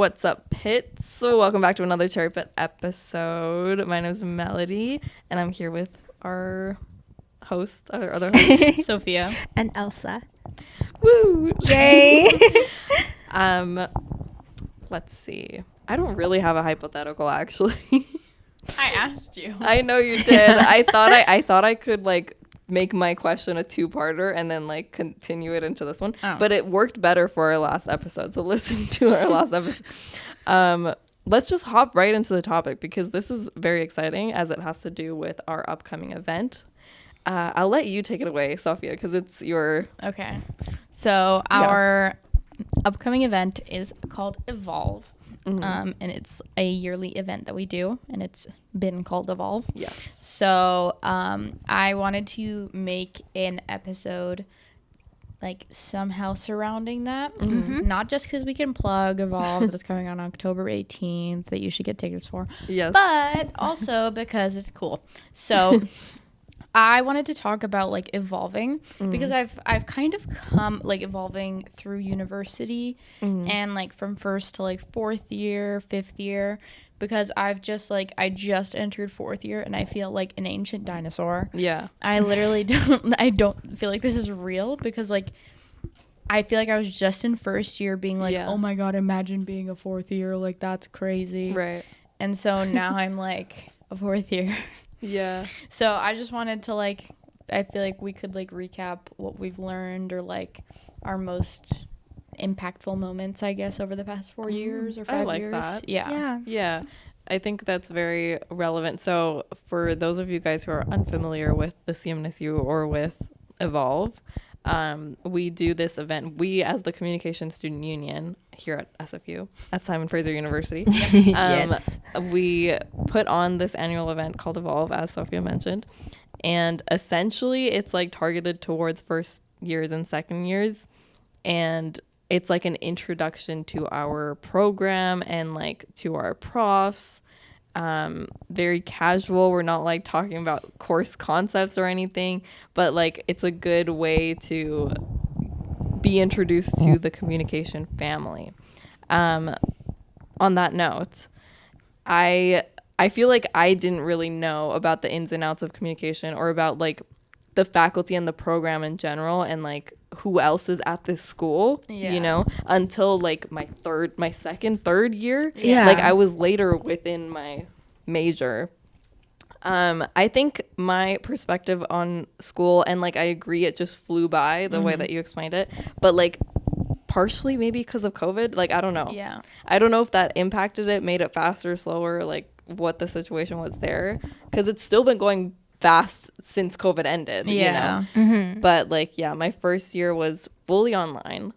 What's up, Pits? So welcome back to another Cherry Pit episode. My name is Melody, and I'm here with our host, our other host, Sofia and Elsa. Woo! Yay! Let's see. I don't really have a hypothetical, actually. I asked you. I know you did. I thought I could like make my question a two-parter and then like continue it into this one. Oh. But it worked better for our last episode. So listen to our last episode. Let's just hop right into the topic because this is very exciting as it has to do with our upcoming event. I'll let you take it away, Sofia, because it's your... Okay. So our upcoming event is called Evolve. Mm-hmm. And it's a yearly event that we do, and it's been called Evolve. Yes. So I wanted to make an episode like somehow surrounding that. Mm-hmm. Not just because we can plug Evolve that's coming on October 18th that you should get tickets for. Yes. But also because it's cool. So I wanted to talk about like evolving because I've kind of come like evolving through university and like from first to like fourth year, fifth year, because I just entered fourth year and I feel like an ancient dinosaur. Yeah. I literally don't feel like this is real because like I feel like I was just in first year being like, oh my God, imagine being a fourth year. Like that's crazy. Right. And so now I'm like a fourth year. Yeah. So I just wanted to like, I feel like we could like recap what we've learned or like our most impactful moments, I guess, over the past 4 years or 5 I like years. that. Yeah. I think that's very relevant. So for those of you guys who are unfamiliar with the CMNSU or with Evolve, we do this event. We, as the Communication Student Union here at SFU, at Simon Fraser University, Yes. we put on this annual event called Evolve, as Sofia mentioned. And essentially, it's like targeted towards first years and second years. And it's like an introduction to our program and like to our profs. Very casual. We're not like talking about course concepts or anything, but like it's a good way to be introduced to the communication family. On that note, I feel like I didn't really know about the ins and outs of communication or about like the faculty and the program in general and like who else is at this school, you know, until like my second, third year. Yeah. Like I was later within my major. I think my perspective on school, and like I agree it just flew by the way that you explained it, but like partially maybe because of COVID, like I don't know. Yeah. I don't know if that impacted it, made it faster, slower, like what the situation was there, because it's still been going fast since COVID ended, you know? But like, yeah, my first year was fully online.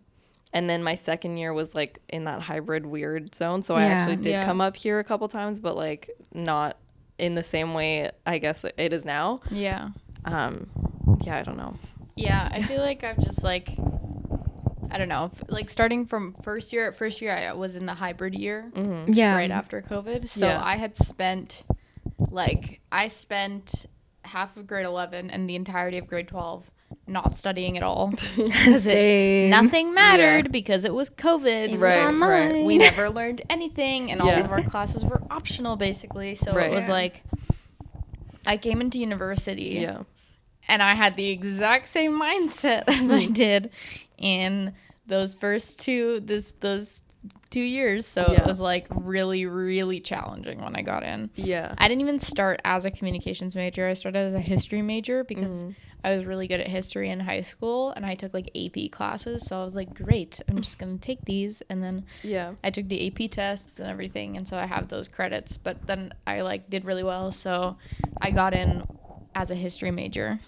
And then my second year was like in that hybrid weird zone. So I actually did come up here a couple times, but like not in the same way I guess it is now. Yeah. I don't know. Yeah. I feel like I've just like, I don't know, like starting from first year I was in the hybrid year right after COVID. So I had spent half of grade 11 and the entirety of grade 12 not studying at all because nothing mattered because it was COVID. Right. We never learned anything and all of our classes were optional basically. So it was like I came into university and I had the exact same mindset as I did in those first those 2 years. So it was like really, really challenging when I got in. Yeah. I didn't even start as a communications major. I started as a history major because I was really good at history in high school and I took like AP classes. So I was like, great, I'm just going to take these. And then I took the AP tests and everything. And so I have those credits, but then I like did really well. So I got in as a history major.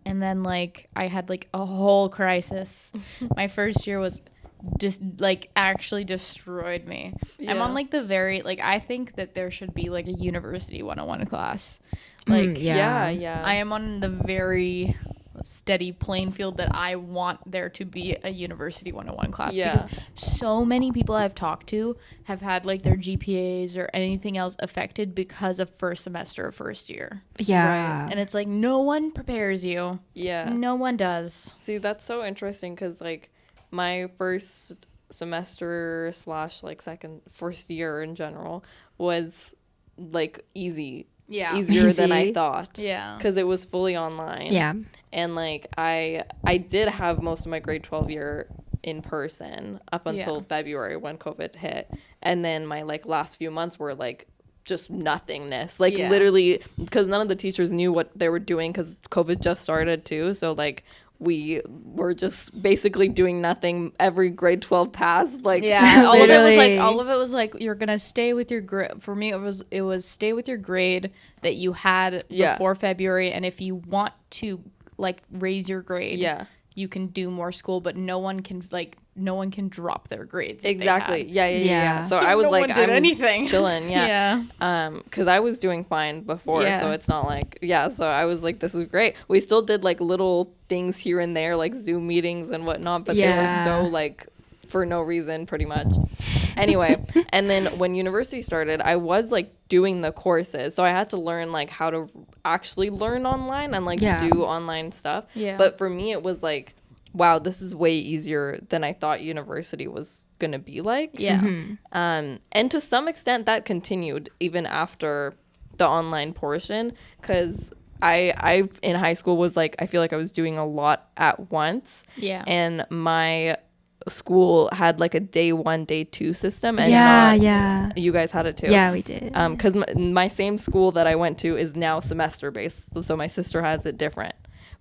And then like I had like a whole crisis. My first year was just like actually destroyed me. I'm on like the very like I think that there should be like a university 101 class. Like I am on the very steady playing field that I want there to be a university 101 class because so many people I've talked to have had like their GPAs or anything else affected because of first semester of first year. And it's like no one prepares you. No one does. See, that's so interesting because like my first semester / like first year in general was like easier than I thought. Yeah. Because it was fully online. Yeah. And like I did have most of my grade 12 year in person up until February when COVID hit. And then my like last few months were like just nothingness. Like literally, because none of the teachers knew what they were doing because COVID just started too. So like we were just basically doing nothing every grade 12 pass. Like all of it was like you're gonna stay with your grade. For me, it was stay with your grade that you had before February, and if you want to like raise your grade, you can do more school, but no one can drop their grades. Exactly. Yeah. So I was no like, one did I'm anything. chilling. Yeah. Because I was doing fine before, so it's not like So I was like, this is great. We still did like little things here and there, like Zoom meetings and whatnot, but they were so like for no reason, pretty much. Anyway, and then when university started, I was like doing the courses, so I had to learn like how to actually learn online and like do online stuff. But for me, it was like, wow, this is way easier than I thought university was gonna be like. And to some extent that continued even after the online portion, because I in high school was like, I feel like I was doing a lot at once. And my school had like a day 1, day 2 system, and you guys had it too. We did. Because my same school that I went to is now semester based, so my sister has it different.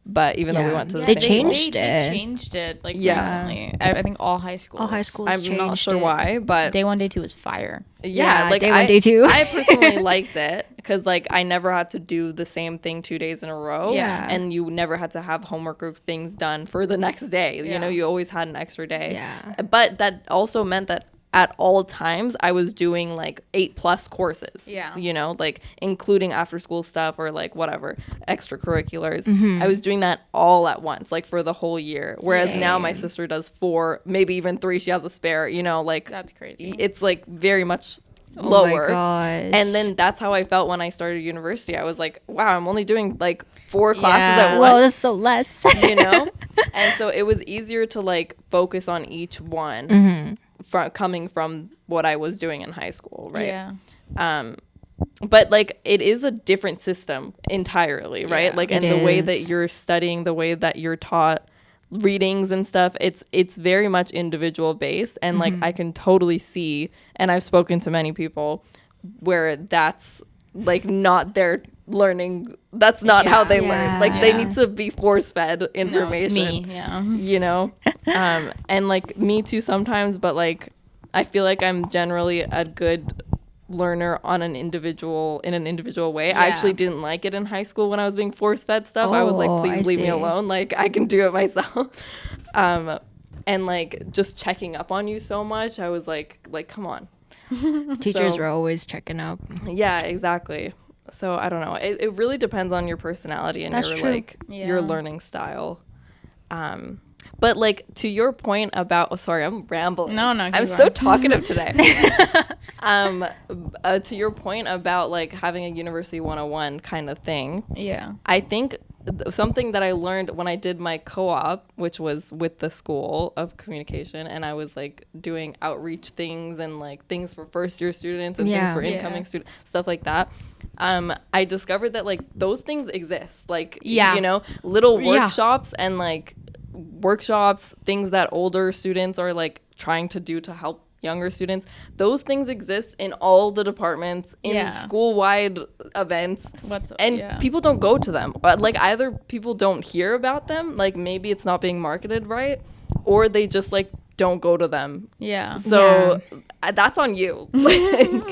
But even though we went to the they same changed school, it. They changed it like recently. I think all high schools. I'm not sure why, but day 1, day 2 is fire. Like day 1, day 2. I personally liked it because like I never had to do the same thing 2 days in a row. And you never had to have homework or things done for the next day. You know, you always had an extra day. But that also meant that at all times I was doing like 8+ courses, you know, like including after school stuff or like whatever extracurriculars. I was doing that all at once, like for the whole year, whereas now my sister does 4, maybe even 3. She has a spare, you know, like that's crazy. It's like very much lower. Oh my gosh. And then that's how I felt when I started university. I was like, wow, I'm only doing like 4 classes at once. Well, that's so less. You know. And so it was easier to like focus on each one coming from what I was doing in high school, right? But like it is a different system entirely, right? Like, and the way that you're studying, the way that you're taught readings and stuff, it's very much individual based. And like I can totally see, and I've spoken to many people where that's like not their learning, that's not how they learn. Like they need to be force fed information. No, it's me, you know. And like me too sometimes, but like I feel like I'm generally a good learner in an individual way. I actually didn't like it in high school when I was being force fed stuff. I was like, please leave me alone, like I can do it myself. And like just checking up on you so much, I was like come on. Teachers were always checking up. Yeah, exactly. So I don't know, it really depends on your personality and your learning style. But like to your point about sorry, I'm rambling. No, I'm so talkative today. To your point about like having a University 101 kind of thing. I think something that I learned when I did my co-op, which was with the School of Communication, and I was like doing outreach things and like things for first year students and things for incoming students, stuff like that. I discovered that like those things exist, like you know, little workshops and like things that older students are like trying to do to help younger students. Those things exist in all the departments, in school-wide events, people don't go to them. Like either people don't hear about them, like maybe it's not being marketed right, or they just like don't go to them. So that's on you. Like,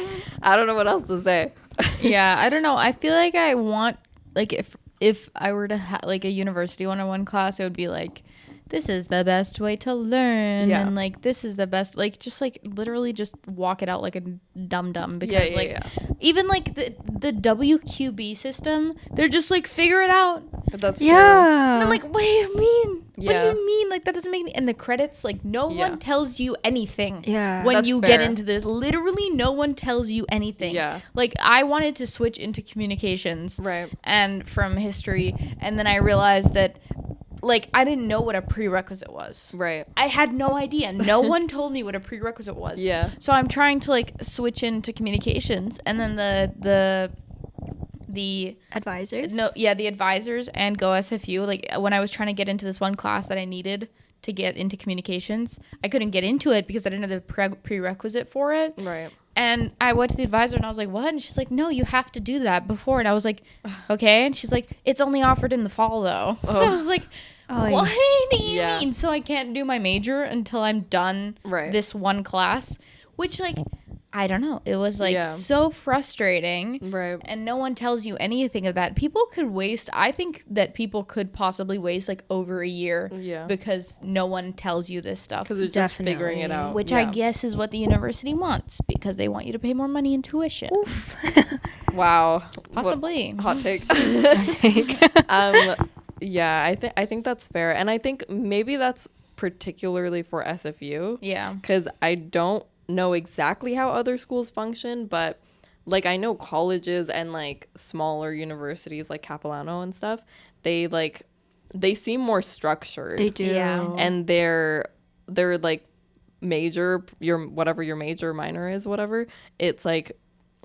I don't know what else to say. I don't know. I feel like I want, like, if I were to have like a University 101 class, it would be like, this is the best way to learn, and like this is the best, like just like literally just walk it out like a dum-dum, because even like the WQB system, they're just like figure it out. That's true. And I'm like, what do you mean? What do you mean? Like that doesn't make any, and the credits, like no one tells you anything when you get into this. Literally no one tells you anything. Like I wanted to switch into communications and from history, and then I realized that like, I didn't know what a prerequisite was. Right. I had no idea. No one told me what a prerequisite was. Yeah. So I'm trying to, like, switch into communications, and then the advisors. The advisors and Go SFU. Like, when I was trying to get into this one class that I needed to get into communications, I couldn't get into it because I didn't have the prerequisite for it. Right. And I went to the advisor and I was like, what? And she's like, no, you have to do that before. And I was like, okay. And she's like, it's only offered in the fall, though. Oh. And I was like, what do you mean? So I can't do my major until I'm done this one class, which, like, I don't know. It was, like, so frustrating. Right. And no one tells you anything of that. People could waste, I think that people could possibly waste, like, over a year. Yeah. Because no one tells you this stuff. Because they're just figuring it out. Which I guess is what the university wants. Because they want you to pay more money in tuition. Oof. Wow. Possibly. Hot take. Yeah, I think that's fair. And I think maybe that's particularly for SFU. Yeah. Because I don't know exactly how other schools function, but like I know colleges and like smaller universities like Capilano and stuff, they seem more structured. They do. Yeah. And they're like major, whatever your major minor is, whatever, it's like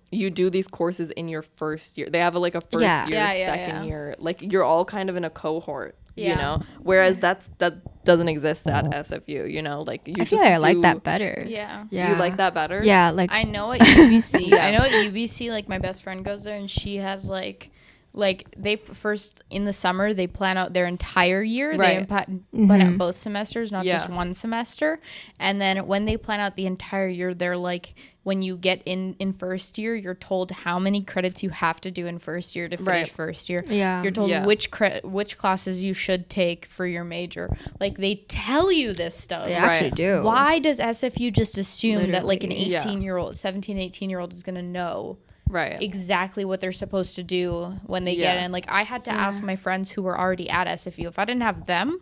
you do these courses in your first year. They have a first year, second year, like you're all kind of in a cohort. You know, whereas that doesn't exist at SFU, you know, like you I feel like I like that better. Yeah. You like that better? Yeah, like I know at UBC, like my best friend goes there and she has like they first in the summer they plan out their entire year. They plan out both semesters, not just one semester. And then when they plan out the entire year, they're like, when you get in first year, you're told how many credits you have to do in first year to finish first year. Yeah. You're told which classes you should take for your major. Like, they tell you this stuff. They actually do. Why does SFU just assume that like an 18-year-old, 17, 18-year-old is going to know exactly what they're supposed to do when they get in? Like, I had to ask my friends who were already at SFU. If I didn't have them,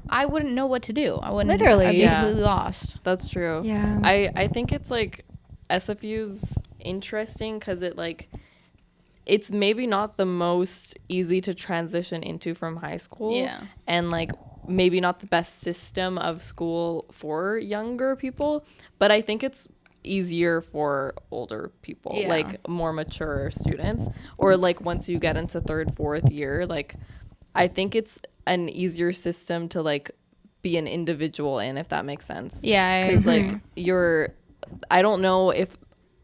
I wouldn't know what to do. I wouldn't. Literally. I'd be completely lost. That's true. Yeah. I think it's like SFU's interesting because it's maybe not the most easy to transition into from high school. Yeah. And like maybe not the best system of school for younger people, but I think it's easier for older people, like more mature students, or like once you get into third, fourth year, like I think it's an easier system to like be an individual in, if that makes sense. Yeah. Because like I don't know if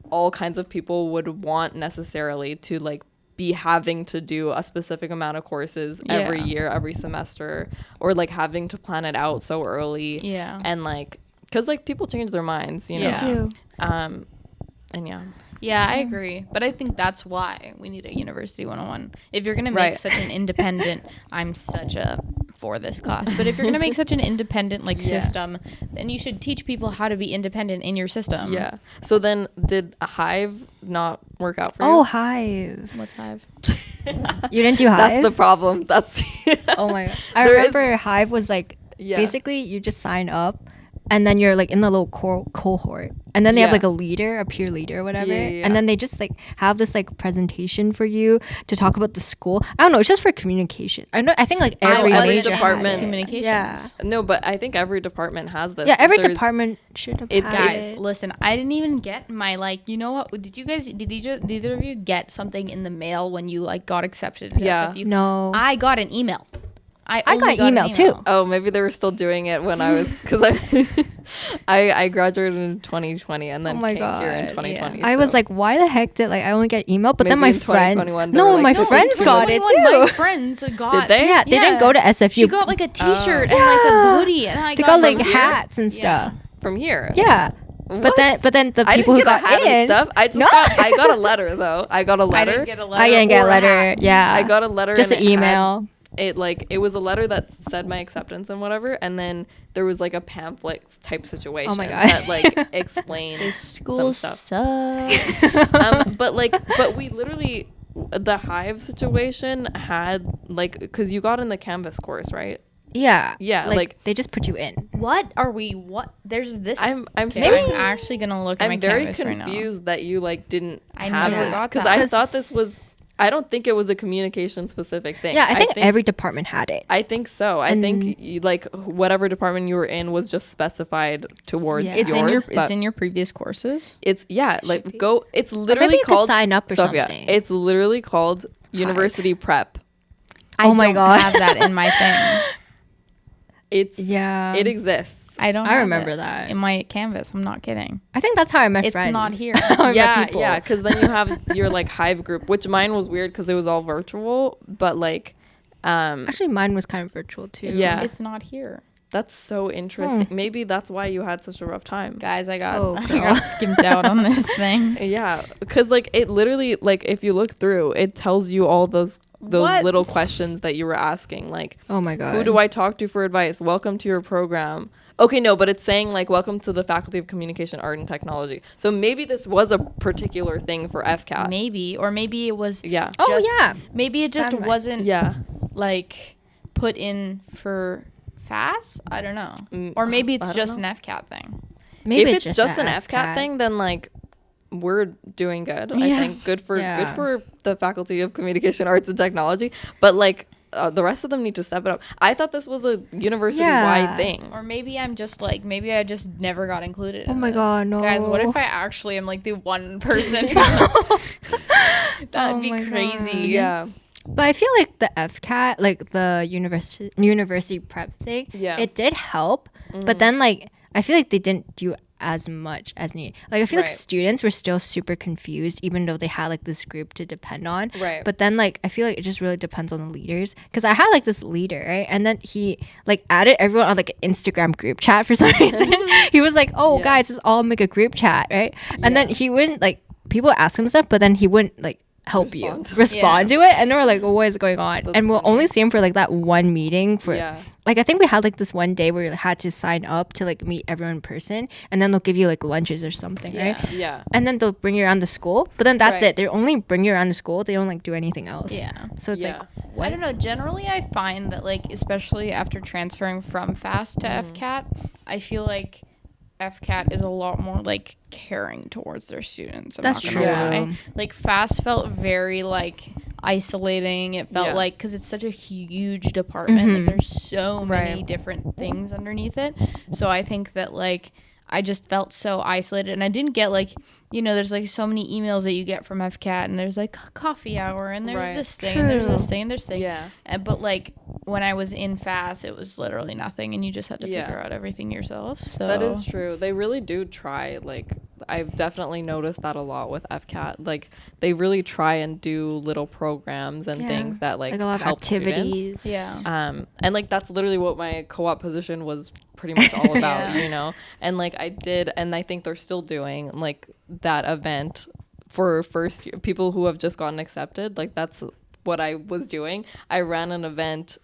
all kinds of people would want necessarily to like be having to do a specific amount of courses every year, every semester, or like having to plan it out so early. Yeah. And like, because like people change their minds, you know. They do. And yeah, I agree. But I think that's why we need a University 101. If you're going to make such an independent, I'm such a for this class, but if you're going to make such an independent like system, then you should teach people how to be independent in your system. Yeah. So then did a Hive not work out for you? Oh, Hive. What's Hive? You didn't do Hive? That's the problem. That's Oh my God. I remember Hive was like, basically you just sign up and then you're like in the little cohort, and then they have like a leader, a peer leader or whatever, and then they just like have this like presentation for you to talk about the school. I don't know, it's just for communication. I think like every major department communications. Yeah. No, but I think every department has this. Yeah, every department should have guys, listen, I didn't even get my like, you know what? Did either of you get something in the mail when you like got accepted into SFU? No. I got an email. I got email too. Oh, maybe they were still doing it when I was, because I graduated in 2020 and then came here in 2020. Yeah. I was like, why the heck did like I only get email? But then my friends, my friends got it too. My friends got. Did they? Yeah, they didn't go to SFU. She got like a T-shirt and like a hoodie, and they got like hats and stuff from here. Yeah. What? But then the people who got in stuff. I got a letter though. I got a letter. I didn't get a letter. I didn't get a letter. Yeah. I got a letter. Just an email. It was a letter that said my acceptance and whatever, and then there was like a pamphlet type situation that like explained this school some stuff. Sucks. but we literally, the Hive situation had like, because you got in the Canvas course, right? Yeah. Like they just put you in. What are we? What? There's this. I'm actually gonna look at my Canvas right now. I'm very confused that you like didn't I have never this, got because that. I thought this was I don't think it was a communication specific thing. Yeah, I think every department had it. I think so. I think like whatever department you were in was just specified towards yours. It's in your previous courses. It's like go. It's literally called sign up or Sofia, something. It's literally called University Prep. I don't have that in my thing. It exists. I remember that in my Canvas. I'm not kidding. I think that's how I met friends. It's not here. Yeah, because then you have your like Hive group, which mine was weird because it was all virtual, but like actually mine was kind of virtual too. It's not here. That's so interesting. Maybe that's why you had such a rough time. Guys, I got skimped out on this thing. Yeah, because like it literally, like if you look through, it tells you all those little questions that you were asking. Like, oh my God, who do I talk to for advice? Welcome to your program. Okay, no, but it's saying like, welcome to the Faculty of Communication, Art, and Technology. So maybe this was a particular thing for FCAT. Maybe, or maybe it was. Yeah. Maybe it just wasn't. Like put in for FAS. I don't know. Or maybe it's just an FCAT thing. Maybe if it's just an FCAT thing, then like we're doing good. I think good for the Faculty of Communication, Arts, and Technology. But like. The rest of them need to step it up. I thought this was a university-wide thing. Or maybe I'm just like, maybe I just never got included in my God, no. Guys, what if I actually am like the one person? That'd be crazy. God. Yeah. But I feel like the FCAT, like the university prep thing, it did help. But then like, I feel like they didn't do as much as needed. Like I feel like students were still super confused even though they had like this group to depend on. Right. But then like I feel like it just really depends on the leaders, because I had like this leader, right? And then he like added everyone on like an Instagram group chat for some reason. He was like, oh guys, let's all make a group chat, right? And then he wouldn't like, people ask him stuff, but then he wouldn't like respond to it, and we're like, well, what is going on? That's and we'll only see him for like that one meeting for like, I think we had like this one day where we had to sign up to like meet everyone in person, and then they'll give you like lunches or something, right? And then they'll bring you around the school, but then that's it. They only bring you around the school. They don't like do anything else. So it's like, what? I don't know, generally I find that like, especially after transferring from FAS to FCAT, I feel like FCAT is a lot more like caring towards their students. That's true. Like FAS felt very like isolating. It felt like, because it's such a huge department, like there's so many different things underneath it. So I think that like I just felt so isolated, and I didn't get like, you know, there's like so many emails that you get from FCAT, and there's like coffee hour, and there's this thing, and there's this thing, and there's thing. But like when I was in FAS, it was literally nothing, and you just had to figure out everything yourself. So that is true. They really do try. Like I've definitely noticed that a lot with FCAT. Like they really try and do little programs and things that like a lot of help activities. Students. And like that's literally what my co-op position was pretty much all about, you know. And like I did, and I think they're still doing like that event for first year people who have just gotten accepted. Like that's what I was doing. I ran an event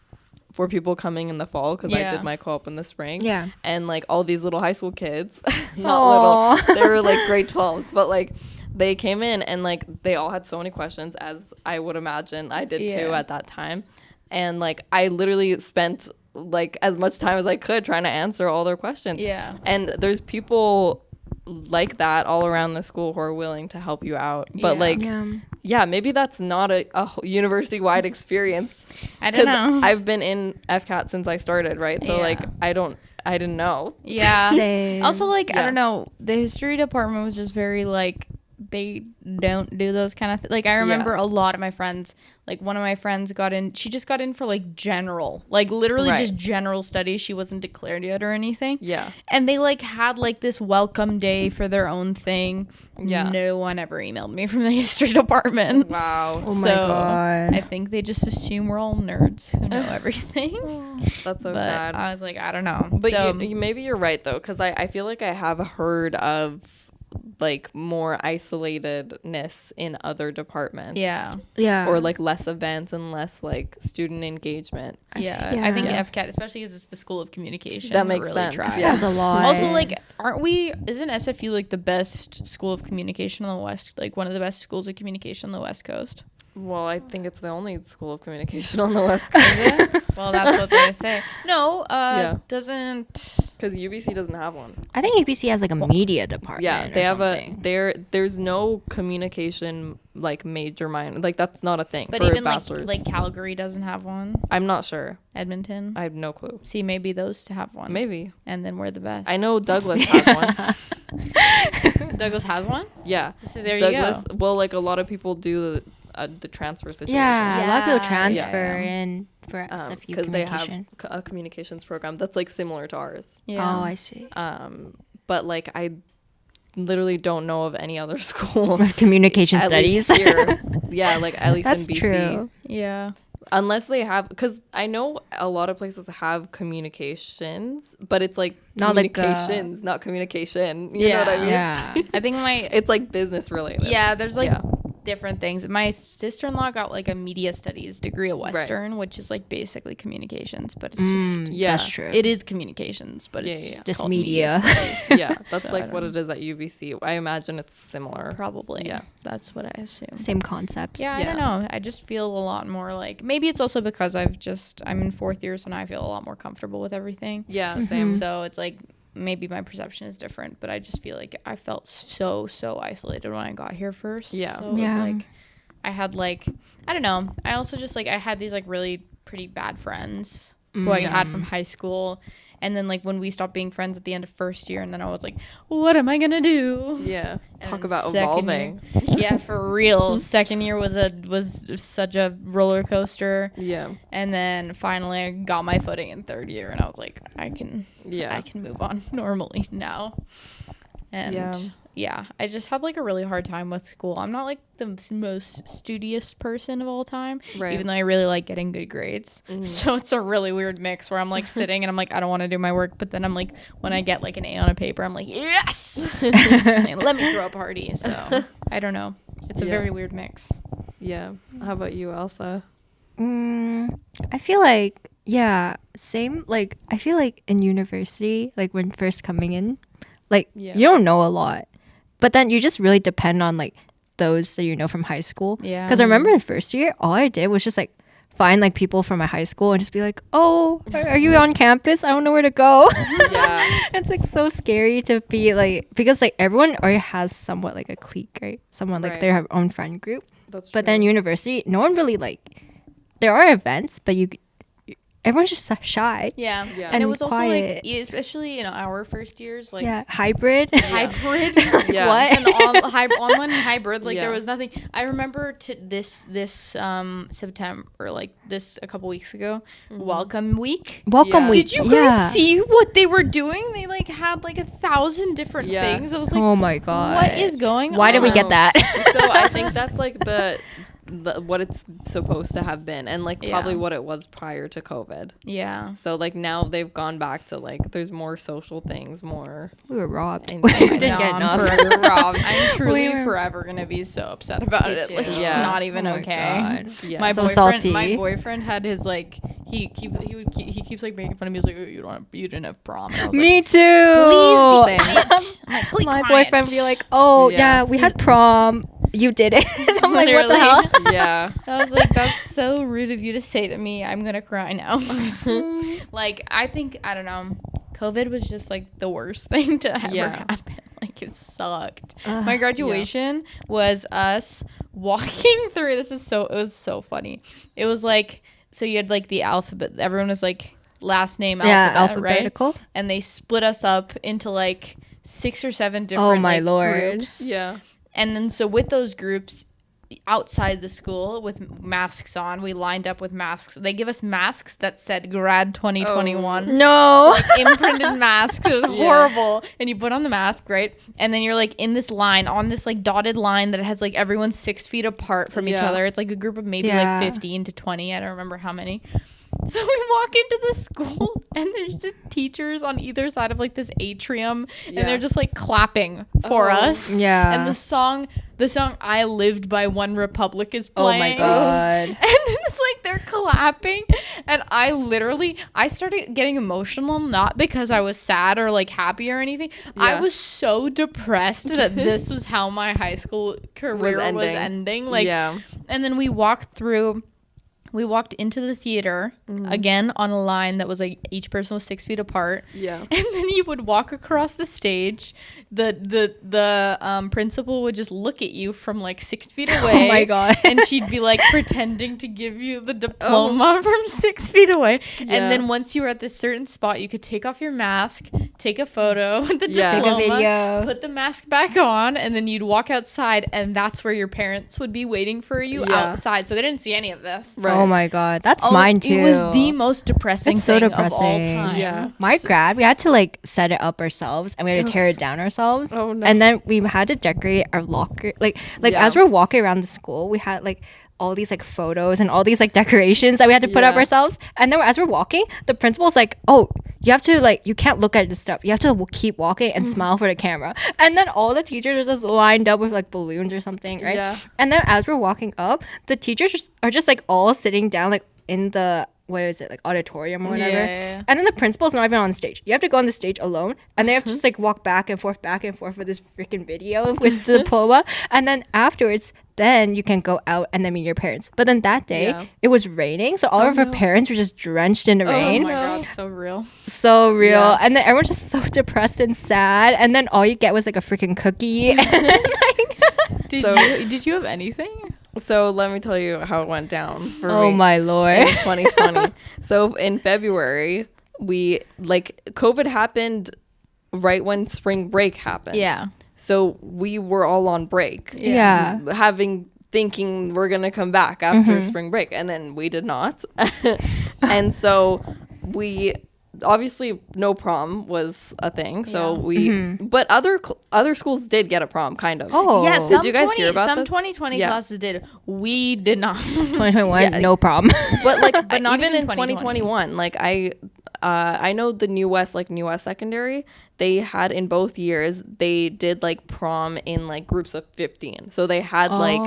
for people coming in the fall, because I did my co-op in the spring. And like all these little high school kids, not little, they were like grade 12s, but like they came in and like they all had so many questions, as I would imagine I did too at that time. And like I literally spent like as much time as I could trying to answer all their questions. And there's people like that all around the school who are willing to help you out. But like maybe that's not a university-wide experience. I don't know. I've been in FCAT since I started, right? So like I didn't know. Same. Also like I don't know, the history department was just very like, they don't do those kind of things. Like I remember a lot of my friends, like one of my friends she just got in for like general, like literally just general studies. She wasn't declared yet or anything. And they like had like this welcome day for their own thing. No one ever emailed me from the history department. Wow. Oh my God. I think they just assume we're all nerds who know everything. That's so sad. I was like, I don't know. But so, maybe you're right though, because I feel like I have heard of like more isolatedness in other departments, or like less events and less like student engagement. I think FCAT, especially because it's the School of Communication, that makes really sense. There's a lot. Also, like, isn't SFU like the best school of communication on the West, like one of the best schools of communication on the West Coast? Well, I think it's the only school of communication on the West Coast. Well, that's what they say. No, doesn't Because UBC doesn't have one. I think UBC has like a media department. Yeah, they have there's no communication like major minor. Like that's not a thing. But for even bachelor's. like Calgary doesn't have one. I'm not sure. Edmonton. I have no clue. See, maybe those to have one. Maybe. And then we're the best. I know Douglas has one. Douglas has one? Yeah. So there Douglas, you go. Well, like a lot of people do the transfer situation. Yeah, a lot of people transfer in for SFU because they have a communications program that's like similar to ours. Yeah. Oh, I see. But like I literally don't know of any other school with communication studies here. Yeah, like at least that's in BC. True. Yeah. Unless they have, because I know a lot of places have communications, but it's like not communications, not communication. You know what I mean? Yeah. I think it's like business related. Yeah, there's like different things. My sister-in-law got like a media studies degree at Western, which is like basically communications, but it's just that's true. It is communications, but it's just media. Yeah, that's so like what it is at UBC. I imagine it's similar. Probably. Yeah, that's what I assume. Same concepts. Yeah, I don't know. I just feel a lot more like, maybe it's also because I'm in 4th year, so now I feel a lot more comfortable with everything. Yeah, same. So it's like, maybe my perception is different, but I just feel like I felt so isolated when I got here first. Yeah. So it was like, I had like, I don't know. I also just like, I had these like really pretty bad friends who I had from high school. And then like when we stopped being friends at the end of 1st year, and then I was like, what am I going to do? Yeah. Talk about evolving. Yeah, for real. 2nd year was such a roller coaster. Yeah. And then finally I got my footing in 3rd year, and I was like, I can move on normally now. And yeah, I just had like a really hard time with school. I'm not like the most studious person of all time, even though I really like getting good grades. So it's a really weird mix where I'm like sitting and I'm like, I don't want to do my work, but then I'm like, when I get like an A on a paper, I'm like, yes, let me throw a party. So I don't know. It's a very weird mix. Yeah. How about you, Elsa? I feel like same. Like I feel like in university, like when first coming in, like you don't know a lot. But then you just really depend on like those that you know from high school. Yeah. Because I remember in 1st year, all I did was just like find like people from my high school and just be like, oh, are you on campus? I don't know where to go. Yeah. It's like so scary to be like, because like everyone already has somewhat like a clique, right? Someone like they have own friend group. That's true. But then university, no one really like, there are events, but everyone's just shy. Yeah. And it was quiet. Also like, especially in our 1st years, like hybrid. Hybrid. Yeah. What? And online and hybrid. Like there was nothing. I remember this September, or like this a couple weeks ago, Welcome Week. Welcome Week. Did you guys see what they were doing? They like had like 1,000 different things. I was like, oh my god, what is going on? Why did we get that? So I think that's like the what it's supposed to have been, and like probably what it was prior to COVID. Yeah. So like now they've gone back to like there's more social things, more. We were robbed. We didn't get enough. I'm forever robbed. I'm truly forever gonna be so upset about it. Like, it's not even okay. Yeah. My so boyfriend, salty. my boyfriend had his like he keeps like making fun of me. He's like, oh, you didn't have prom. And I was me like, too. Please be quiet. Like, please my quiet. boyfriend would be like, oh yeah, we had prom. You did it. I'm like, what the hell? Yeah. I was like, that's so rude of you to say to me. I'm gonna cry now. Like, I don't know. COVID was just like the worst thing to ever happen. Like, it sucked. My graduation was us walking through. It was so funny. It was like, so you had like the alphabet. Everyone was like last name alphabetical, right? And they split us up into like 6 or 7 different groups. Yeah. And then so with those groups outside the school with masks on, we lined up with masks. They give us masks that said grad 2021. No. Like imprinted masks. It was horrible. And you put on the mask, right? And then you're like in this line, on this like dotted line that has like everyone 6 feet apart from each other. It's like a group of maybe like 15 to 20. I don't remember how many. So we walk into the school and there's just teachers on either side of like this atrium and they're just like clapping for us. Yeah. And the song I Lived by One Republic is playing. Oh my god. And it's like they're clapping and I started getting emotional, not because I was sad or like happy or anything. I was so depressed that this was how my high school career was ending. Like, and then we walked through We walked into the theater again on a line that was like each person was 6 feet apart. Yeah. And then you would walk across the stage. The principal would just look at you from like 6 feet away. Oh my God. And she'd be like pretending to give you the diploma from 6 feet away. Yeah. And then once you were at this certain spot, you could take off your mask, take a photo with the diploma, take a video, put the mask back on, and then you'd walk outside, and that's where your parents would be waiting for you outside. So they didn't see any of this. Right. Oh my God, that's mine too. It was the most depressing thing of all time. Yeah. My grad, we had to like set it up ourselves, and we had to tear it down ourselves. Oh no. And then we had to decorate our locker. Like as we're walking around the school, we had like all these like photos and all these like decorations that we had to put up ourselves. And then as we're walking, the principal's like, oh, you have to like, you can't look at this stuff. You have to keep walking and smile for the camera. And then all the teachers are just lined up with like balloons or something, right? Yeah. And then as we're walking up, the teachers are just like all sitting down like in the, what is it, like auditorium or whatever. Yeah. And then the principal's not even on stage. You have to go on the stage alone, and they have to just like walk back and forth for this freaking video with the diploma. And then afterwards, then you can go out and then meet your parents. But then that day, it was raining, so all of our parents were just drenched in the rain. Oh my God, so real. So real. Yeah. And then everyone's just so depressed and sad. And then all you get was like a freaking cookie. And then, like, Did you have anything? So let me tell you how it went down for me. Oh my Lord. In 2020. So in February, COVID happened right when spring break happened. Yeah. So we were all on break. Yeah. Thinking we're going to come back after spring break. And then we did not. And so obviously no prom was a thing. So but other schools did get a prom, kind of. Oh. Yeah, did you guys hear about some this? 2020 classes did. We did not. 2021, no problem. But like, But not even in 2020. 2021, like I know the New West Secondary, they had in both years, they did like prom in like groups of 15. So they had like,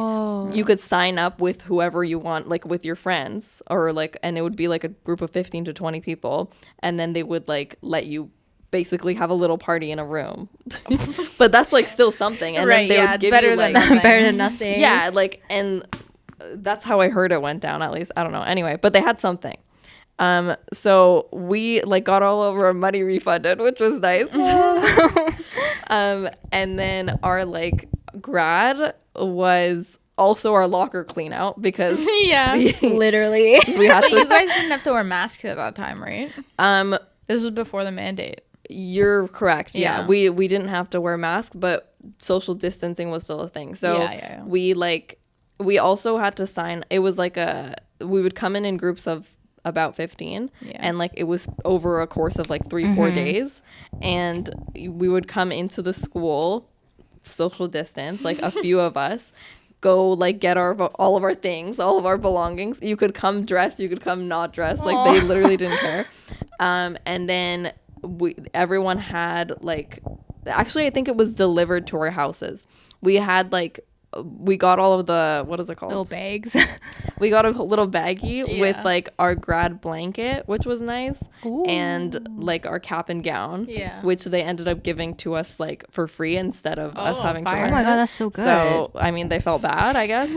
you could sign up with whoever you want, like with your friends, or like, and it would be like a group of 15 to 20 people. And then they would like let you basically have a little party in a room. But that's like still something. And right, then they yeah, would it's give better you than like, nothing. Better than nothing. yeah, like, and that's how I heard it went down, at least. I don't know. Anyway, but they had something. So we like got all of our money refunded, which was nice. And then our like grad was also our locker clean out because Yeah. Literally. we had But to. you guys didn't have to wear masks at that time, right? This was before the mandate. You're correct. Yeah. We didn't have to wear masks, but social distancing was still a thing. So Yeah. we also had to sign. It was like we would come in groups of about 15, and like it was over a course of like 3-4 days, and we would come into the school, social distance, like a few of us, go like get all of our things, all of our belongings. You could come dressed, you could come not dressed. Like they literally didn't care. And then everyone had like, actually I think it was delivered to our houses. We had like, we got all of the, what is it called? Little bags. We got a little baggie with like our grad blanket, which was nice. Ooh. And like our cap and gown, which they ended up giving to us like for free instead of us having to fire. rent Oh my God, it. that's so good. So I mean, they felt bad, I guess.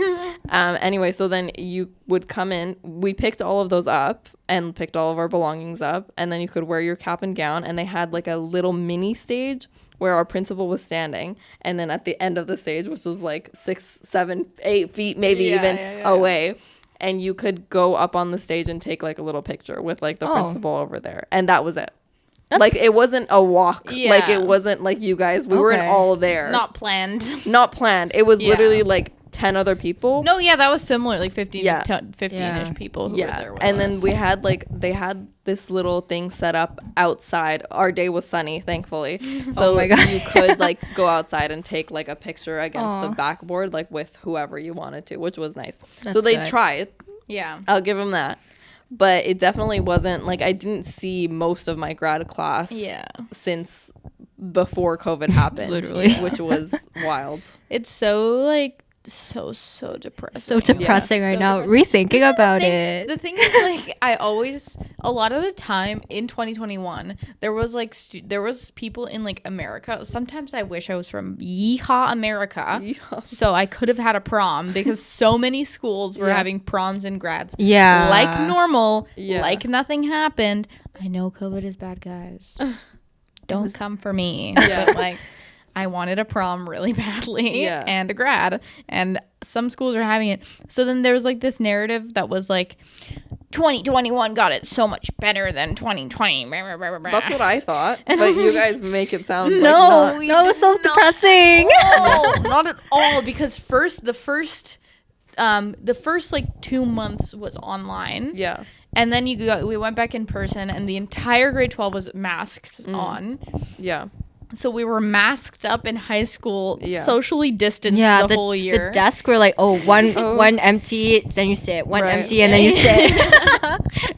Anyway, so then you would come in. We picked all of those up and picked all of our belongings up, and then you could wear your cap and gown. And they had like a little mini stage where our principal was standing, and then at the end of the stage, which was like 6, 7, 8 feet maybe away, and you could go up on the stage and take like a little picture with like the principal over there, and that was it. Like it wasn't a walk. Like it wasn't like you guys. We weren't all there. Not planned. It was literally like 10 other people. No, yeah, that was similar. Like 15-ish people who were there with and us. then we had like, they had this little thing set up outside. Our day was sunny, thankfully. So you could like go outside and take like a picture against the backboard, like with whoever you wanted to, which was nice. So they tried. Yeah. I'll give them that. But it definitely wasn't like, I didn't see most of my grad class since before COVID happened. Literally. Which was wild. It's so like so depressing. So depressing right now. Depressing. Rethinking about it. The thing is, like, a lot of the time in 2021, there was like there was people in like America. Sometimes I wish I was from Yeehaw, America, so I could have had a prom, because so many schools were having proms and grads. Yeah, like normal, like nothing happened. I know COVID is bad, guys. Don't come for me. But like, I wanted a prom really badly and a grad, and some schools are having it. So then there was like this narrative that was like 2021 got it so much better than 2020. That's what I thought, but you guys make it sound that was so depressing. No, not at all, because the first like 2 months was online. Yeah. And then we went back in person, and the entire grade 12 was masks on. Yeah. So we were masked up in high school, socially distanced the whole year. The desks were like, one empty, then you sit, empty, and then you sit.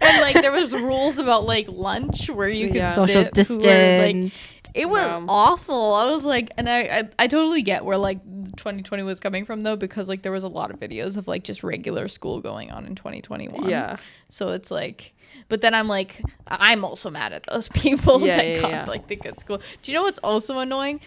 And like there was rules about like lunch where you could social sit. distance. It was awful. I was like, and I totally get where like 2020 was coming from, though, because like there was a lot of videos of like just regular school going on in 2021. Yeah. So it's like, but then I'm like, I'm also mad at those people that got like the good school. Do you know what's also annoying?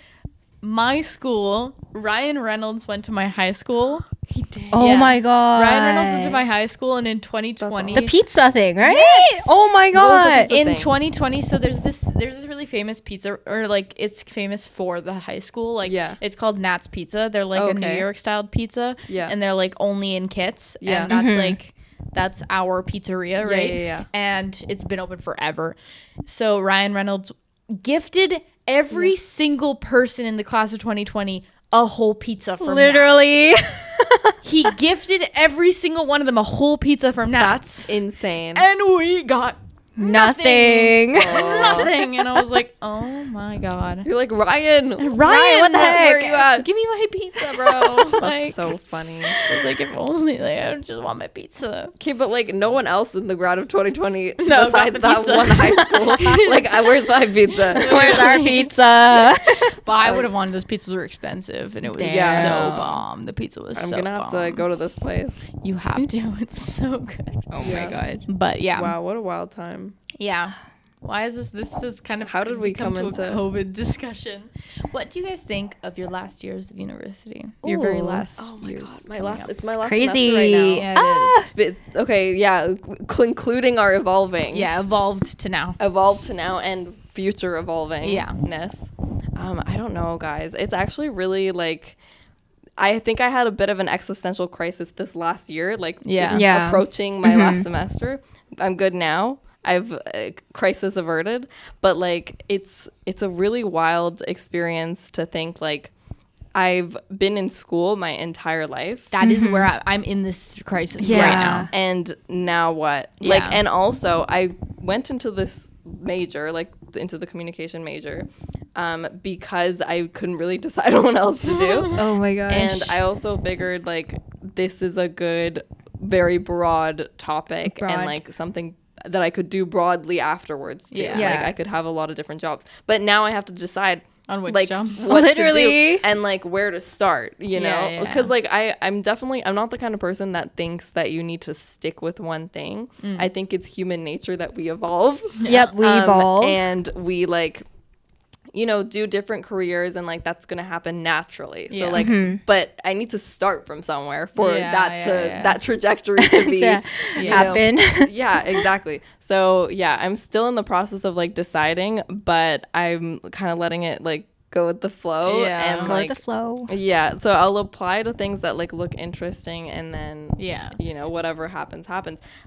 My school, Ryan Reynolds went to my high school. He did. Oh my god. Ryan Reynolds went to my high school, and in 2020, the pizza thing, right? Yes! Oh my god. In 2020, so there's this really famous pizza, or like it's famous for the high school. Like it's called Nat's Pizza. They're like a New York styled pizza. Yeah. And they're like only in kits. Yeah. And that's like, that's our pizzeria, right? Yeah. And it's been open forever. So Ryan Reynolds gifted every single person in the class of 2020 a whole pizza from literally Nat's. He gifted every single one of them a whole pizza from Nat's. That's insane. And we got nothing. Nothing. And I was like, oh my god. You're like, Ryan, what the heck? Where are you at? Give me my pizza, bro. That's like, so funny. It's like, if only, like, I just want my pizza. Okay, but like no one else in the grad of 2020 besides that pizza. one high school. Like, where's my pizza? Where's our pizza? But I would have wanted, those pizzas were expensive, and it was so bomb. The pizza was I'm so gonna have to go to this place. You have to. It's so good. Oh my god. But yeah. Wow, what a wild time. Yeah. Why is this is kind of, how did we come into a COVID discussion? What do you guys think of your last years of university? Your very last years. My last semester crazy right now. Yeah, it is. Okay, yeah, including our evolving. Yeah, evolved to now and future evolvingness. I don't know, guys. It's actually really like, I think I had a bit of an existential crisis this last year, like approaching my last semester. I'm good now. I've crisis averted, but like it's a really wild experience to think like I've been in school my entire life. That is where I'm in this crisis right now. And now what? Like, and also I went into this major, like into the communication major, because I couldn't really decide on what else to do. Oh my gosh. And I also figured like this is a good, very broad topic and like something that I could do broadly afterwards too. Like I could have a lot of different jobs. But now I have to decide on which like job, what to do and like where to start, you know? Because like I'm not the kind of person that thinks that you need to stick with one thing. I think it's human nature that we evolve. Yep, we evolve. And we like, you know, do different careers, and like that's gonna happen naturally. So like, but I need to start from somewhere for that trajectory to be happen. Yeah, exactly. So yeah, I'm still in the process of like deciding, but I'm kind of letting it like go with the flow and go like with the flow. Yeah, so I'll apply to things that like look interesting, and then you know, whatever happens.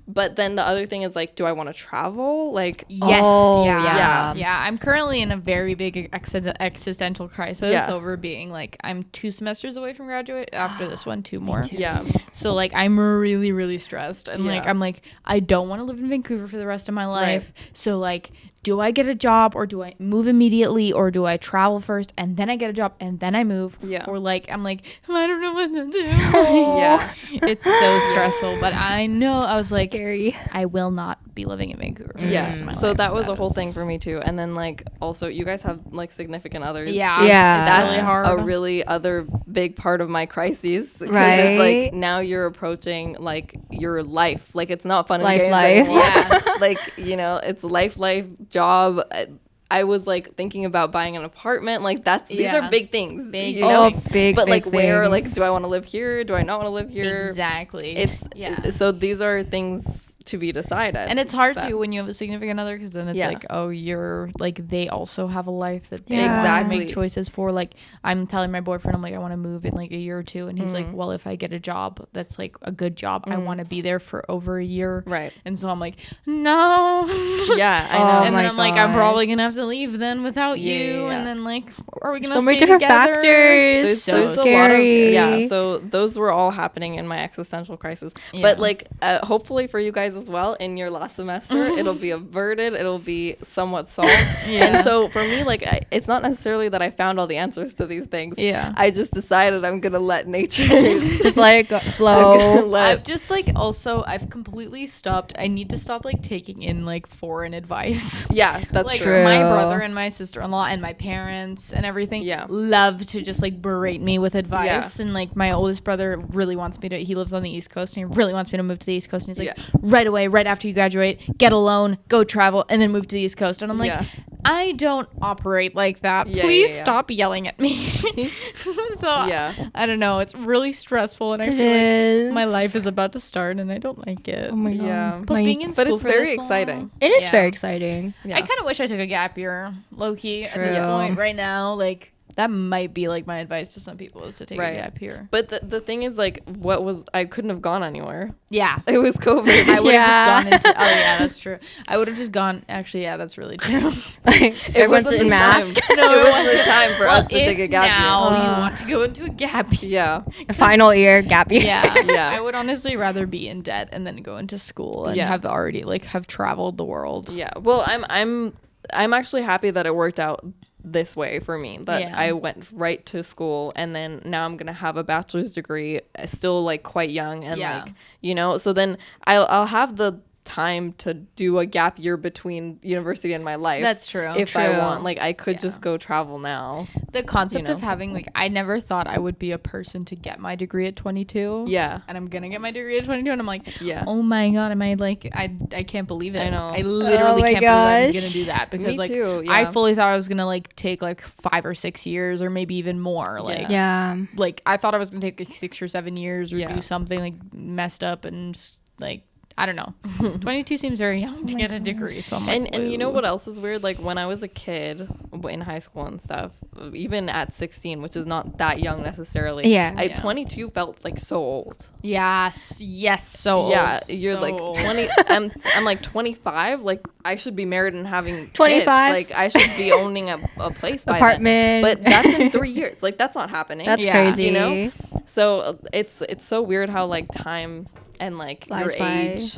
But then the other thing is like, do I want to travel? Like, yes, I'm currently in a very big existential crisis over being like, I'm 2 semesters away from graduate. After this one, 2 more. So like I'm really, really stressed, and like I'm like, I don't want to live in Vancouver for the rest of my life. So like, do I get a job, or do I move immediately, or do I travel for first, and then I get a job, and then I move. Yeah. Or like I'm like, I don't know what to do. Yeah. It's so stressful, but I know I was like, scary. I will not be living in Vancouver. Yeah. So that was a whole thing for me too. And then like also you guys have like significant others. Yeah. Too. Yeah. That's really hard. a really other big part of my crises. Right. It's like now you're approaching like your life. Like it's not fun and games life. anymore. Yeah. Like, you know, it's life, job. I was like thinking about buying an apartment. Like these are big things. Big, you know? Big, but like big where, things. like, do I want to live here? Do I not want to live here? Exactly. So these are things to be decided. And it's hard too when you have a significant other, because then it's like, oh, you're like, they also have a life that they want to make choices for. Like I'm telling my boyfriend, I'm like, I want to move in like a year or two, and he's like, well, if I get a job that's like a good job, I want to be there for over a year. Right. And so I'm like, no. Yeah, I know. And then I'm like, I'm probably gonna have to leave then without you. Yeah. And then like, are we gonna so stay many different together? factors. There's so scary. A lot of, so those were all happening in my existential crisis. But like hopefully for you guys as well, in your last semester it'll be averted, it'll be somewhat solved. And so for me, like it's not necessarily that I found all the answers to these things. I just decided I'm gonna let nature just let it go, flow. I've just like also I've completely stopped. I need to stop like taking in like foreign advice. That's like true. My brother and my sister-in-law and my parents and everything love to just like berate me with advice. And like my oldest brother really wants me to, he lives on the East Coast, and he really wants me to move to the East Coast, and he's like, right away, right after you graduate, get a loan, go travel, and then move to the East Coast. And I'm like, I don't operate like that. Please stop yelling at me. So I don't know, it's really stressful, and I feel like my life is about to start and I don't like it. Oh my god. Plus being in school, but it's very exciting. It is very exciting. I kind of wish I took a gap year, low-key, at this point right now. Like that might be like my advice to some people, is to take a gap year. But the thing is, like, I couldn't have gone anywhere. It was COVID. I would have just gone into that's true. I would have just gone, actually, that's really true. Everyone's in mask. No, it wasn't the time for us to take a gap year. Now you want to go into a gap year. Final year gap year. I would honestly rather be in debt and then go into school and have already have traveled the world. Well, I'm actually happy that it worked out this way for me, that I went right to school, and then now I'm gonna have a bachelor's degree, still like quite young, and like, you know, so then I'll have the time to do a gap year between university and my life. That's true. If I want, like, I could just go travel now. The concept of having, like, I never thought I would be a person to get my degree at 22. And I'm gonna get my degree at 22, and I'm like, oh my god, am I like, I can't believe it. I know. I literally can't believe I'm gonna do that, because like I fully thought I was gonna like take like 5 or 6 years, or maybe even more. Like like I thought I was gonna take like 6 or 7 years, or do something like messed up, and like, I don't know. 22 seems very young to get a degree. So I'm like, and you know what else is weird? Like when I was a kid in high school and stuff, even at 16, which is not that young necessarily. 22 felt like so old. Yes, so old. You're so like 20. I'm like 25. Like I should be married and having 25. Kids. Like I should be owning a place by apartment. Then. But that's in 3 years. Like that's not happening. That's crazy. You know. So it's so weird how like time and like your age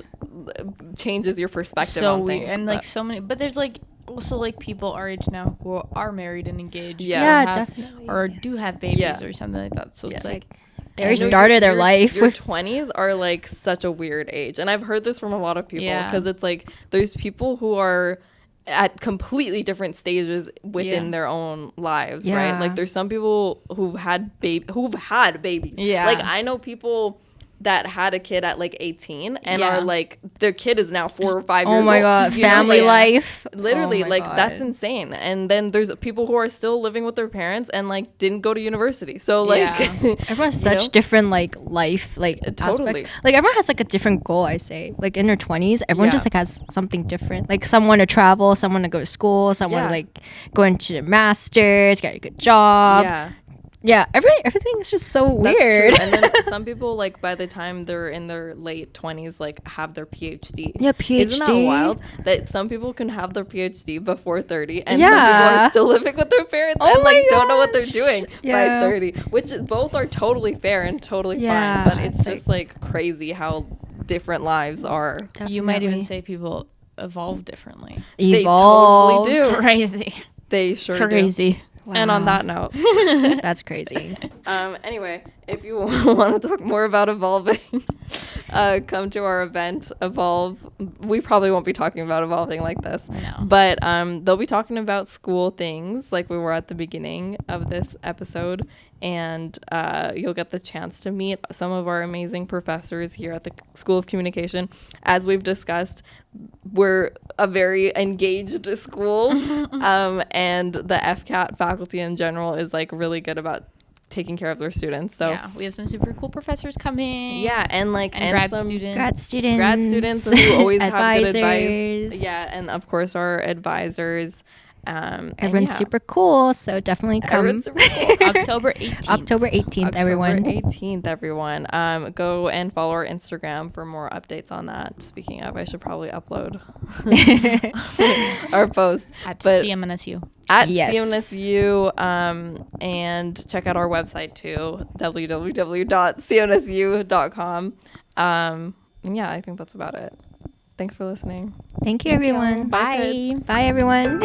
changes your perspective on things. And like so many, but there's like also like people our age now who are married and engaged, definitely, or do have babies or something like that. So it's like they already started their life. Your 20s are like such a weird age, and I've heard this from a lot of people, because it's like there's people who are at completely different stages within their own lives, right? Like there's some people who've had babies. Like I know people that had a kid at like 18 and are like, their kid is now 4 or 5 years old. Oh my god, family life. Literally, like that's insane. And then there's people who are still living with their parents and like didn't go to university. So like everyone has such different like life aspects. Like everyone has like a different goal, I say. Like in their 20s, everyone just like has something different. Like someone to travel, someone to go to school, someone to like go into their masters, get a good job. Everything is just so weird. And then some people, like by the time they're in their late 20s, like have their PhD. PhD. Isn't that wild? That some people can have their PhD before 30, and some people are still living with their parents and like don't know what they're doing by 30. Which both are totally fair and totally fine, but it's just like crazy how different lives are. Definitely. You might even say people evolve differently. Evolve. They totally do. Crazy. They sure do. Wow. And on that note, that's crazy. Anyway, if you want to talk more about evolving, come to our event, Evolve. We probably won't be talking about evolving like this, but they'll be talking about school things like we were at the beginning of this episode, and you'll get the chance to meet some of our amazing professors here at the School of Communication. As we've discussed, we're a very engaged school, and the FCAT faculty in general is like really good about taking care of their students. So yeah, we have some super cool professors coming. Yeah, and grad students who always have good advice. Yeah, and of course our advisors. Everyone's super cool, so definitely come. Cool. October 18th, everyone. October 18th, everyone. Go and follow our Instagram for more updates on that. Speaking of, I should probably upload our post at CMNSU. At CMNSU, and check out our website too, www.cmnsu.com. Yeah, I think that's about it. Thanks for listening. Thank you, everyone. Bye. Bye, everyone.